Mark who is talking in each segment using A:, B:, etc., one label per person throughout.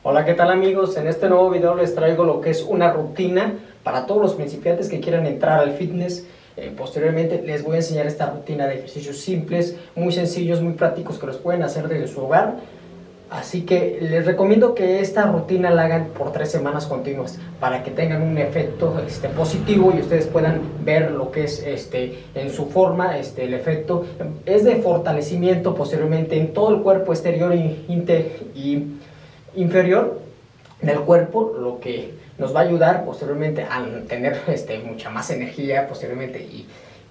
A: Hola, ¿qué tal amigos? En este nuevo video les traigo lo que es una rutina para todos los principiantes que quieran entrar al fitness. Posteriormente les voy a enseñar esta rutina de ejercicios simples, muy sencillos, muy prácticos que los pueden hacer desde su hogar. Así que les recomiendo que esta rutina la hagan por 3 semanas continuas para que tengan un efecto positivo y ustedes puedan ver lo que es en su forma. El efecto es de fortalecimiento posteriormente en todo el cuerpo exterior y inferior del cuerpo, lo que nos va a ayudar posteriormente a tener mucha más energía posteriormente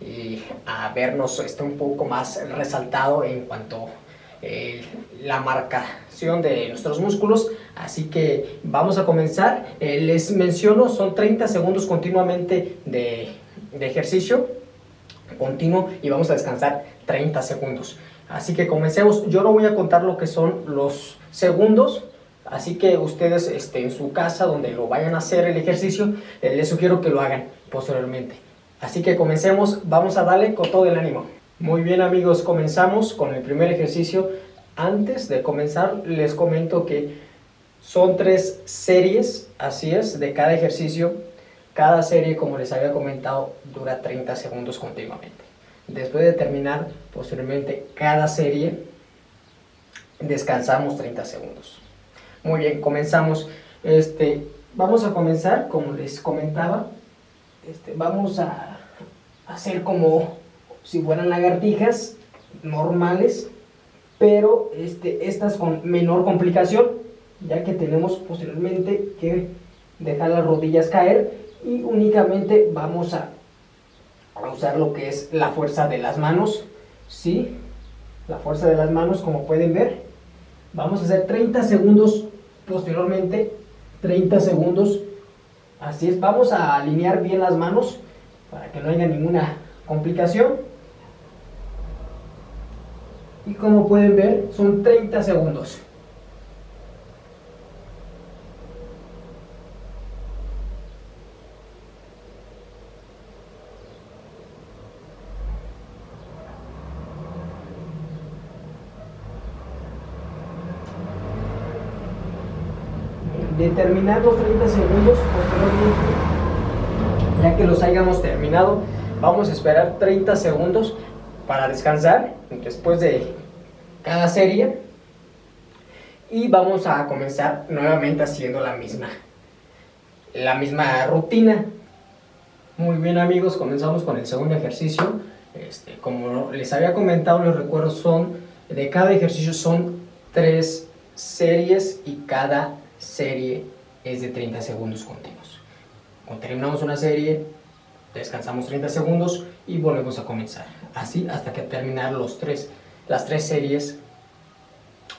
A: y a vernos un poco más resaltado en cuanto la marcación de nuestros músculos. Así que vamos a comenzar. Les menciono, son 30 segundos continuamente de ejercicio continuo y vamos a descansar 30 segundos. Así que comencemos. Yo no voy a contar lo que son los segundos, así que ustedes en su casa donde lo vayan a hacer el ejercicio, les sugiero que lo hagan posteriormente. Así que comencemos, vamos a darle con todo el ánimo. Muy bien amigos, comenzamos con el primer ejercicio. Antes de comenzar les comento que son 3 series, así es, de cada ejercicio. Cada serie, como les había comentado, dura 30 segundos continuamente. Después de terminar posteriormente cada serie, descansamos 30 segundos. Muy bien, comenzamos. Vamos a comenzar, como les comentaba, vamos a hacer como si fueran lagartijas normales, pero estas con menor complicación, ya que tenemos posteriormente que dejar las rodillas caer y únicamente vamos a usar lo que es la fuerza de las manos, ¿sí? La fuerza de las manos, como pueden ver. Vamos a hacer 30 segundos posteriormente, 30 segundos, así es. Vamos a alinear bien las manos para que no haya ninguna complicación. Y como pueden ver, son 30 segundos. De terminar los 30 segundos, posteriormente, ya que los hayamos terminado, vamos a esperar 30 segundos para descansar después de cada serie y vamos a comenzar nuevamente haciendo la misma rutina. Muy bien amigos, comenzamos con el segundo ejercicio. Como les había comentado, les recuerdo, de cada ejercicio son 3 series y cada serie es de 30 segundos continuos. Cuando terminamos una serie, descansamos 30 segundos y volvemos a comenzar, así hasta que terminar las 3 series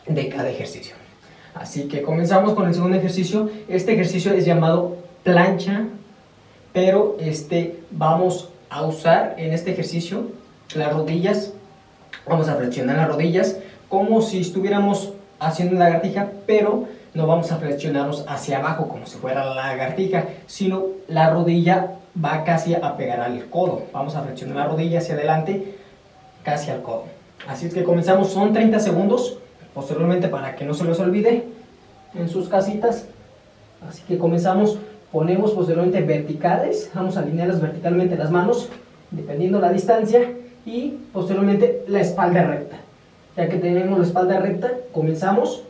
A: de cada ejercicio. Así que comenzamos con el segundo ejercicio. Este ejercicio es llamado plancha, pero vamos a usar en este ejercicio las rodillas. Vamos a flexionar las rodillas como si estuviéramos haciendo una lagartija, pero no vamos a flexionarnos hacia abajo como si fuera la lagartija, sino la rodilla va casi a pegar al codo. Vamos a flexionar la rodilla hacia adelante, casi al codo. Así es que comenzamos, son 30 segundos, posteriormente para que no se les olvide en sus casitas. Así que comenzamos, ponemos posteriormente verticales, vamos a alinearlas verticalmente las manos, dependiendo la distancia, y posteriormente la espalda recta. Ya que tenemos la espalda recta, comenzamos.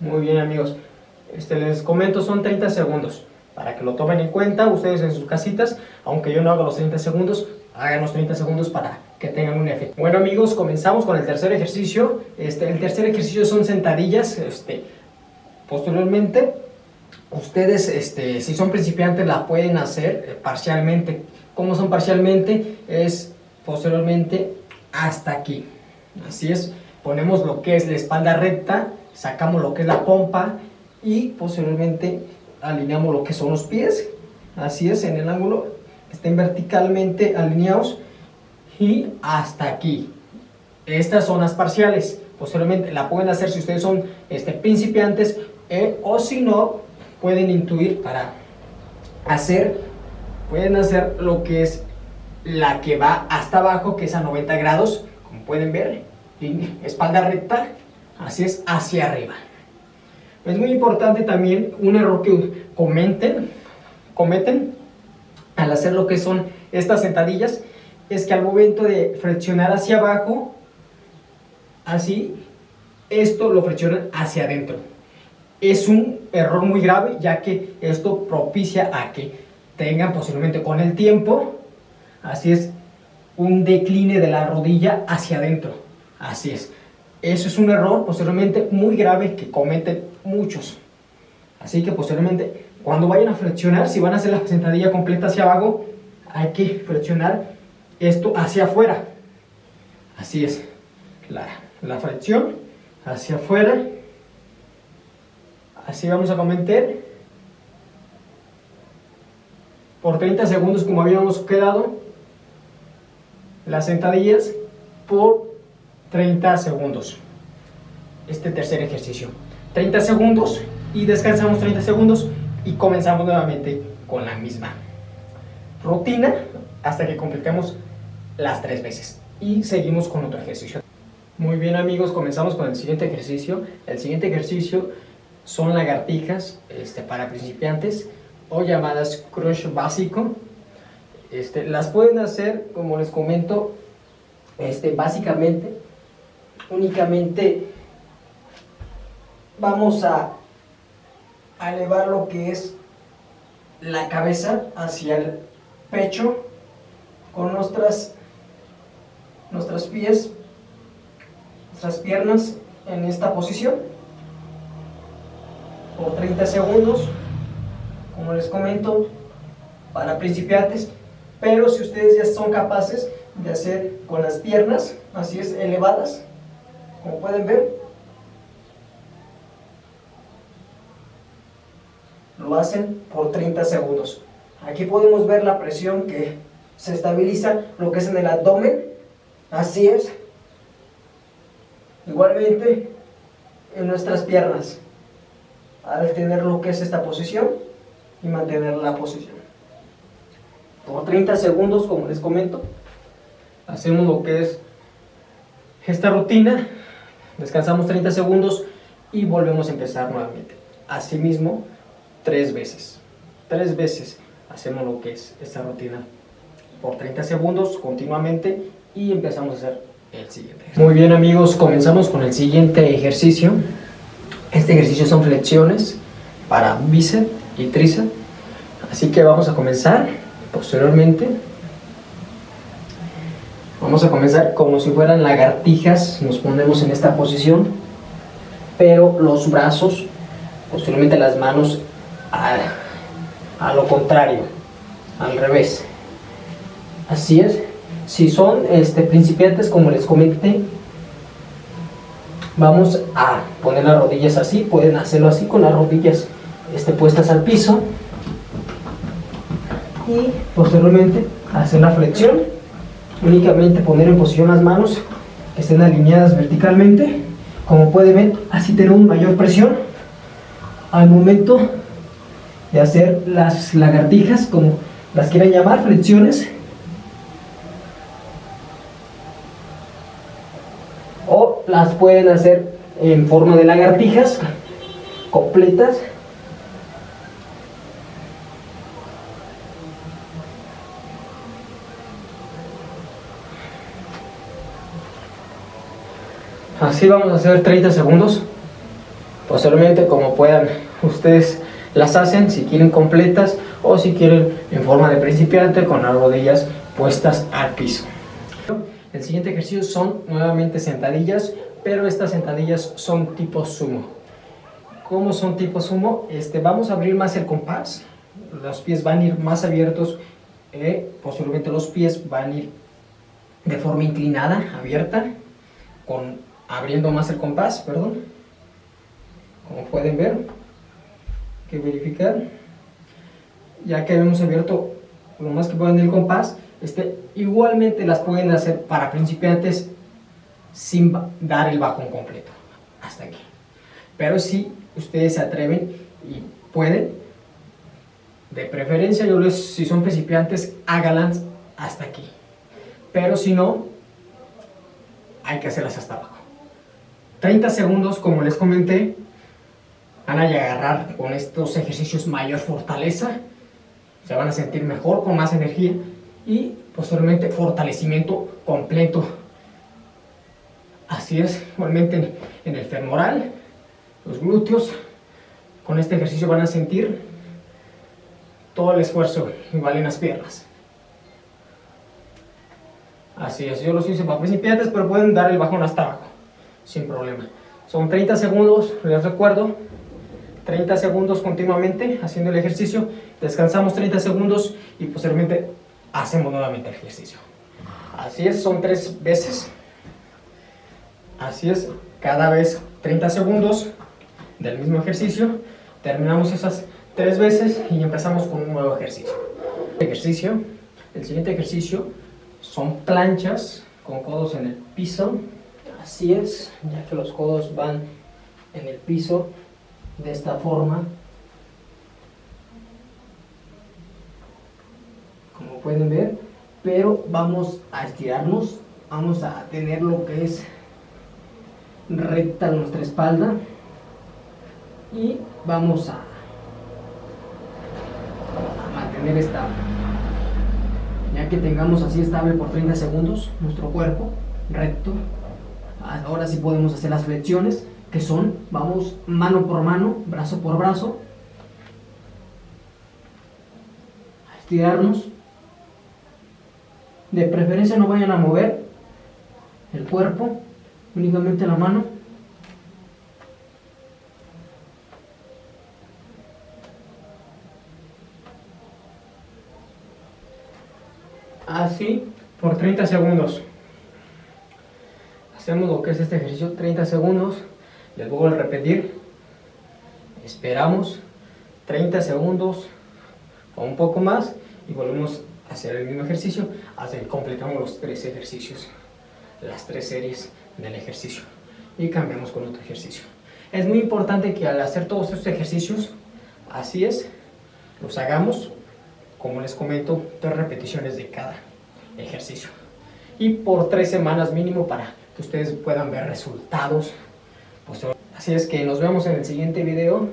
A: Muy bien amigos, les comento, son 30 segundos, para que lo tomen en cuenta ustedes en sus casitas. Aunque yo no hago los 30 segundos, hagan los 30 segundos para que tengan un efecto. Bueno amigos, comenzamos con el tercer ejercicio. El tercer ejercicio son sentadillas. Posteriormente, ustedes si son principiantes la pueden hacer parcialmente. ¿Cómo son parcialmente? Es posteriormente hasta aquí, así es. Ponemos lo que es la espalda recta, sacamos lo que es la pompa y posteriormente alineamos lo que son los pies, así es, en el ángulo estén verticalmente alineados y hasta aquí. Estas son las parciales. Posteriormente la pueden hacer si ustedes son principiantes, o si no, pueden intuir para hacer, pueden hacer lo que es la que va hasta abajo, que es a 90 grados, como pueden ver, espalda recta, así es, hacia arriba. Es muy importante también un error que cometen al hacer lo que son estas sentadillas, es que al momento de flexionar hacia abajo, así, esto lo flexionan hacia adentro. Es un error muy grave, ya que esto propicia a que tengan posiblemente con el tiempo, así es, un decline de la rodilla hacia adentro. Así es. Eso es un error posteriormente muy grave que cometen muchos. Así que posteriormente, cuando vayan a flexionar, si van a hacer la sentadilla completa hacia abajo, hay que flexionar esto hacia afuera. Así es. La flexión hacia afuera. Así vamos a cometer por 30 segundos, como habíamos quedado, las sentadillas por 30 segundos. Este tercer ejercicio, 30 segundos y descansamos 30 segundos y comenzamos nuevamente con la misma rutina hasta que completemos las 3 veces y seguimos con otro ejercicio. Muy bien, amigos, comenzamos con el siguiente ejercicio. El siguiente ejercicio son lagartijas para principiantes, o llamadas crush básico. Las pueden hacer, como les comento, básicamente, únicamente vamos a elevar lo que es la cabeza hacia el pecho con nuestras piernas en esta posición por 30 segundos, como les comento, para principiantes. Pero si ustedes ya son capaces de hacer con las piernas, así es, elevadas, como pueden ver, lo hacen por 30 segundos. Aquí podemos ver la presión que se estabiliza, lo que es en el abdomen, así es. Igualmente en nuestras piernas, al tener lo que es esta posición y mantener la posición por 30 segundos, como les comento, hacemos lo que es esta rutina, descansamos 30 segundos y volvemos a empezar nuevamente. Asimismo, 3 veces hacemos lo que es esta rutina por 30 segundos continuamente y empezamos a hacer el siguiente. Muy bien, amigos, comenzamos con el siguiente ejercicio. Este ejercicio son flexiones para bíceps y tríceps, así que vamos a comenzar. Posteriormente vamos a comenzar como si fueran lagartijas, nos ponemos en esta posición, pero los brazos, posteriormente las manos a lo contrario, al revés. Así es. Si son principiantes, como les comenté, vamos a poner las rodillas así, pueden hacerlo así con las rodillas puestas al piso y posteriormente hacer la flexión, únicamente poner en posición las manos que estén alineadas verticalmente, como pueden ver, así tenemos mayor presión al momento de hacer las lagartijas, como las quieran llamar, flexiones, o las pueden hacer en forma de lagartijas completas. Así vamos a hacer 30 segundos. Posteriormente, como puedan, ustedes las hacen si quieren completas o si quieren en forma de principiante con las rodillas puestas al piso. El siguiente ejercicio son nuevamente sentadillas, pero estas sentadillas son tipo sumo. ¿Cómo son tipo sumo? Vamos a abrir más el compás, los pies van a ir más abiertos, posteriormente los pies van a ir de forma inclinada, abierta, abriendo más el compás, perdón. Como pueden ver, hay que verificar, ya que hemos abierto lo más que puedan del compás. Igualmente las pueden hacer para principiantes sin dar el bajón completo, hasta aquí. Pero si ustedes se atreven y pueden, de preferencia si son principiantes, háganlas hasta aquí. Pero si no, hay que hacerlas hasta abajo. 30 segundos, como les comenté, van a agarrar con estos ejercicios mayor fortaleza, se van a sentir mejor, con más energía y posteriormente fortalecimiento completo. Así es, igualmente en el femoral, los glúteos. Con este ejercicio van a sentir todo el esfuerzo igual en las piernas. Así es, yo los hice para principiantes, pero pueden dar el bajón hasta abajo sin problema. Son 30 segundos, les recuerdo, 30 segundos continuamente haciendo el ejercicio, descansamos 30 segundos y posteriormente hacemos nuevamente el ejercicio. Así es, son 3 veces. Así es, cada vez 30 segundos del mismo ejercicio. Terminamos esas 3 veces y empezamos con un nuevo ejercicio. El siguiente ejercicio son planchas con codos en el piso. Así es, ya que los codos van en el piso de esta forma. Como pueden ver, pero vamos a estirarnos, vamos a tener lo que es recta nuestra espalda y vamos a mantener estable, ya que tengamos así estable por 30 segundos nuestro cuerpo recto. Ahora sí podemos hacer las flexiones, que son, vamos mano por mano, brazo por brazo, a estirarnos. De preferencia no vayan a mover el cuerpo, únicamente la mano. Así por 30 segundos. Hacemos lo que es este ejercicio 30 segundos. Les vuelvo a repetir. Esperamos 30 segundos o un poco más y volvemos a hacer el mismo ejercicio hasta que completamos los 3 ejercicios, las 3 series del ejercicio, y cambiamos con otro ejercicio. Es muy importante que al hacer todos estos ejercicios, así es, los hagamos, como les comento, 3 repeticiones de cada ejercicio y por 3 semanas mínimo para que ustedes puedan ver resultados. Así es que nos vemos en el siguiente video.